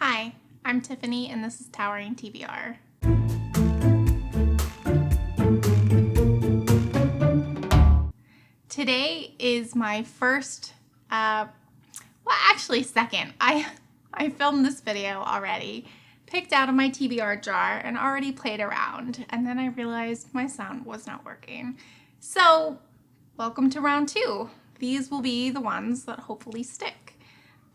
Hi, I'm Tiffany and this is Towering TBR. Today is my first, second. I filmed this video already, picked out of my TBR jar and already played around, and then I realized my sound was not working. So, welcome to round 2. These will be the ones that hopefully stick.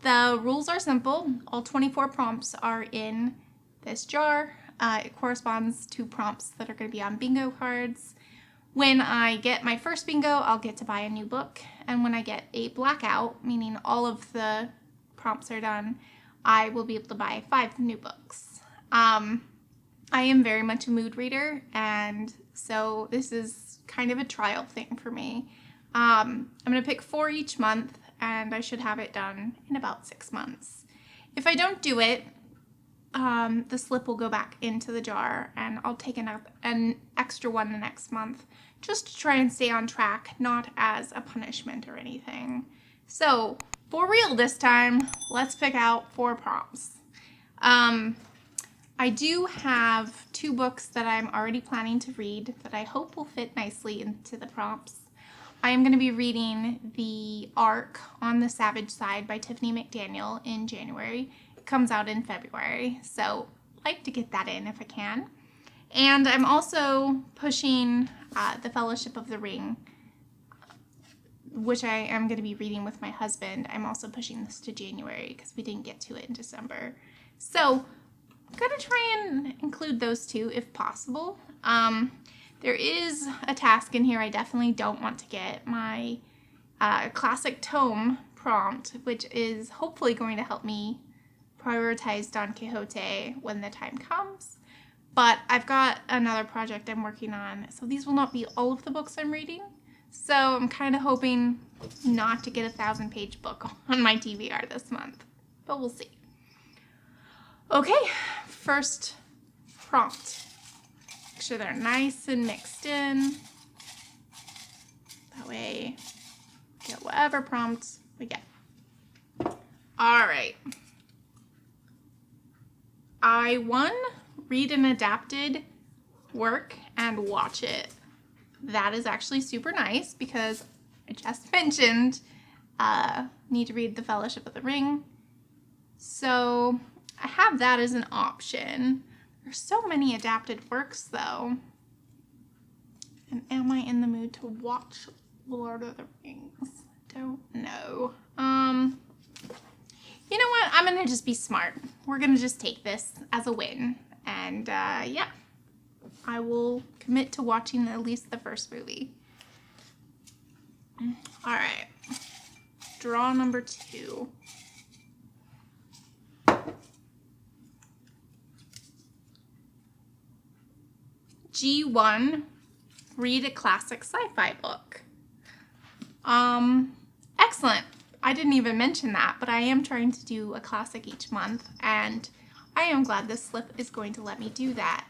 The rules are simple. All 24 prompts are in this jar. It corresponds to prompts that are going to be on bingo cards. When I get my first bingo, I'll get to buy a new book. And when I get a blackout, meaning all of the prompts are done, I will be able to buy 5 new books. I am very much a mood reader, and so this is kind of a trial thing for me. I'm going to pick 4 each month, and I should have it done in about 6 months. If I don't do it, the slip will go back into the jar, and I'll take an extra one the next month just to try and stay on track, not as a punishment or anything. So, for real this time, let's pick out 4 prompts. I do have 2 books that I'm already planning to read that I hope will fit nicely into the prompts. I am going to be reading The Ark on the Savage Side by Tiffany McDaniel in January. It comes out in February, so I'd like to get that in if I can. And I'm also pushing The Fellowship of the Ring, which I am going to be reading with my husband. I'm also pushing this to January because we didn't get to it in December. So I'm going to try and include those 2 if possible. There is a task in here I definitely don't want to get, my classic tome prompt, which is hopefully going to help me prioritize Don Quixote when the time comes. But I've got another project I'm working on, so these will not be all of the books I'm reading. So I'm kind of hoping not to get a 1,000-page book on my TBR this month, but we'll see. Okay, first prompt. Make sure they're nice and mixed in. That way, get whatever prompts we get. All right. I read an adapted work and watch it. That is actually super nice because I just mentioned need to read The Fellowship of the Ring. So I have that as an option. There's so many adapted works, though. And am I in the mood to watch Lord of the Rings? Don't know. You know what? I'm going to just be smart. We're going to just take this as a win. And, yeah. I will commit to watching at least the first movie. All right. Draw number 2. G1, read a classic sci-fi book. Excellent. I didn't even mention that, but I am trying to do a classic each month, and I am glad this slip is going to let me do that.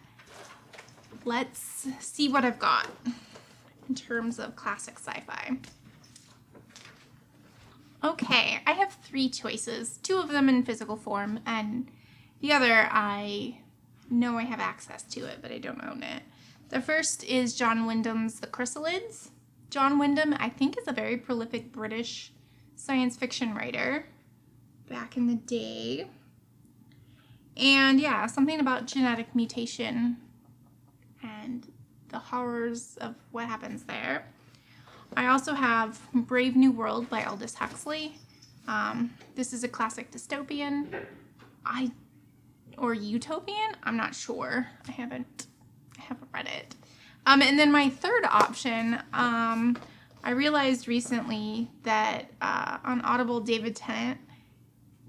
Let's see what I've got in terms of classic sci-fi. Okay, I have 3 choices, 2 of them in physical form, and the other I know I have access to it, but I don't own it. The first is John Wyndham's The Chrysalids. John Wyndham, I think, is a very prolific British science fiction writer back in the day. And yeah, something about genetic mutation and the horrors of what happens there. I also have Brave New World by Aldous Huxley. This is a classic dystopian. Or utopian? I'm not sure. I haven't read it. And then my third option, I realized recently that on Audible, David Tennant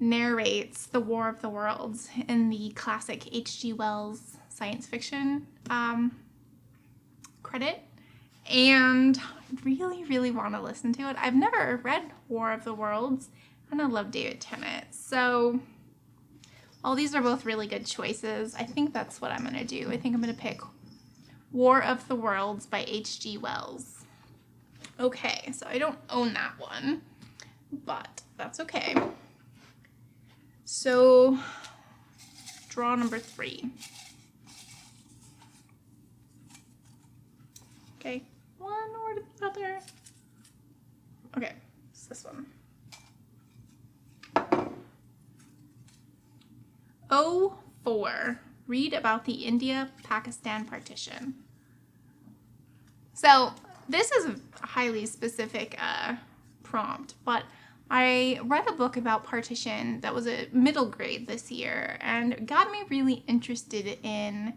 narrates The War of the Worlds in the classic H.G. Wells science fiction credit. And I really, really want to listen to it. I've never read War of the Worlds, and I love David Tennant. So all these are both really good choices. I think that's what I'm going to do. I think I'm going to pick War of the Worlds by H.G. Wells. Okay, so I don't own that one, but that's okay. So draw number 3. Okay, one or the other. Okay, it's this one. O4. Read about the India-Pakistan partition. So this is a highly specific prompt, but I read a book about partition that was a middle grade this year and got me really interested in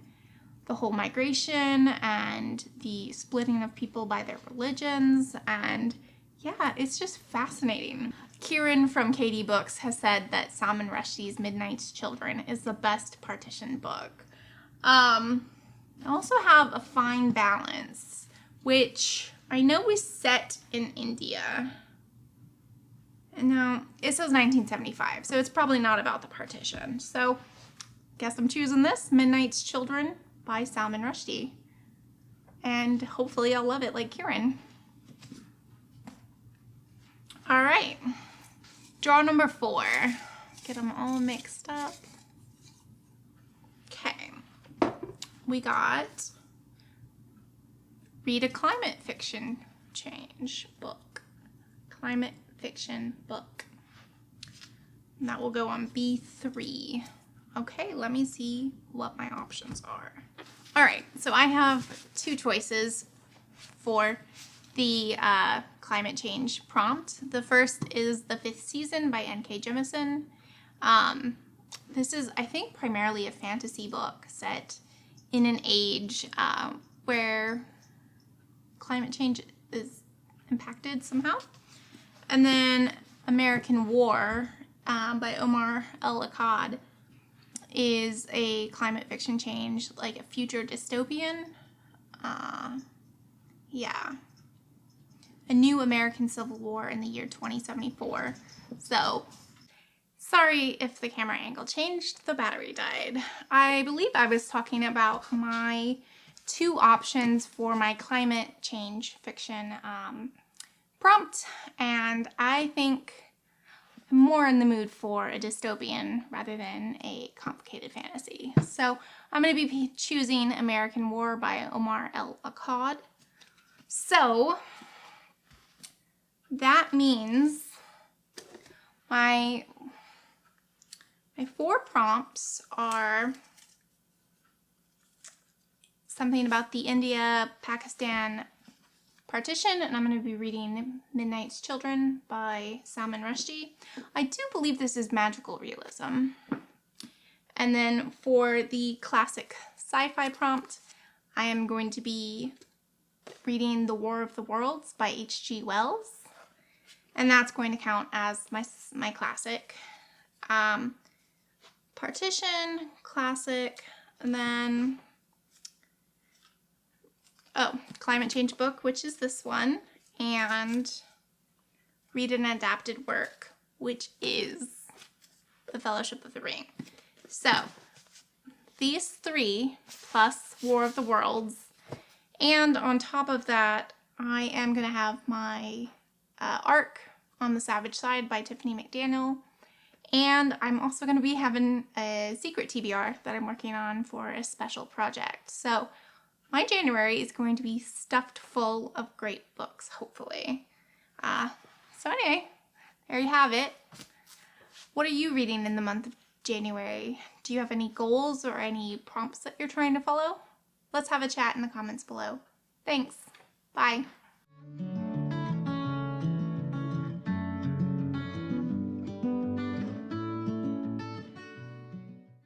the whole migration and the splitting of people by their religions, and yeah, it's just fascinating. Kieran from KD Books has said that Salman Rushdie's Midnight's Children is the best partition book. I also have A Fine Balance, which I know is set in India. And now it says 1975, so it's probably not about the partition. So guess I'm choosing this, Midnight's Children by Salman Rushdie. And hopefully I'll love it like Kieran. All right, draw number 4. Get them all mixed up. Okay, we got read a climate fiction change book. Climate fiction book. And that will go on B3. Okay, let me see what my options are. All right, so I have 2 choices for the climate change prompt. The first is The Fifth Season by N.K. Jemisin. This is, I think, primarily a fantasy book set in an age where climate change is impacted somehow. And then American War by Omar El-Akkad is a climate fiction change, like a future dystopian. Yeah. A new American Civil War in the year 2074. So, sorry if the camera angle changed, the battery died. I believe I was talking about my 2 options for my climate change fiction prompt, and I think I'm more in the mood for a dystopian rather than a complicated fantasy. So I'm going to be choosing American War by Omar El-Akkad. So that means my 4 prompts are something about the India-Pakistan partition, and I'm going to be reading Midnight's Children by Salman Rushdie. I do believe this is magical realism. And then for the classic sci-fi prompt, I am going to be reading The War of the Worlds by H.G. Wells. And that's going to count as my classic. Partition, classic, and then climate change book, which is this one, and read an adapted work, which is The Fellowship of the Ring. So these 3 plus War of the Worlds, and on top of that, I am going to have my Arc on the Savage Side by Tiffany McDaniel, and I'm also going to be having a secret TBR that I'm working on for a special project. So my January is going to be stuffed full of great books, hopefully. So anyway, there you have it. What are you reading in the month of January? Do you have any goals or any prompts that you're trying to follow? Let's have a chat in the comments below. Thanks. Bye.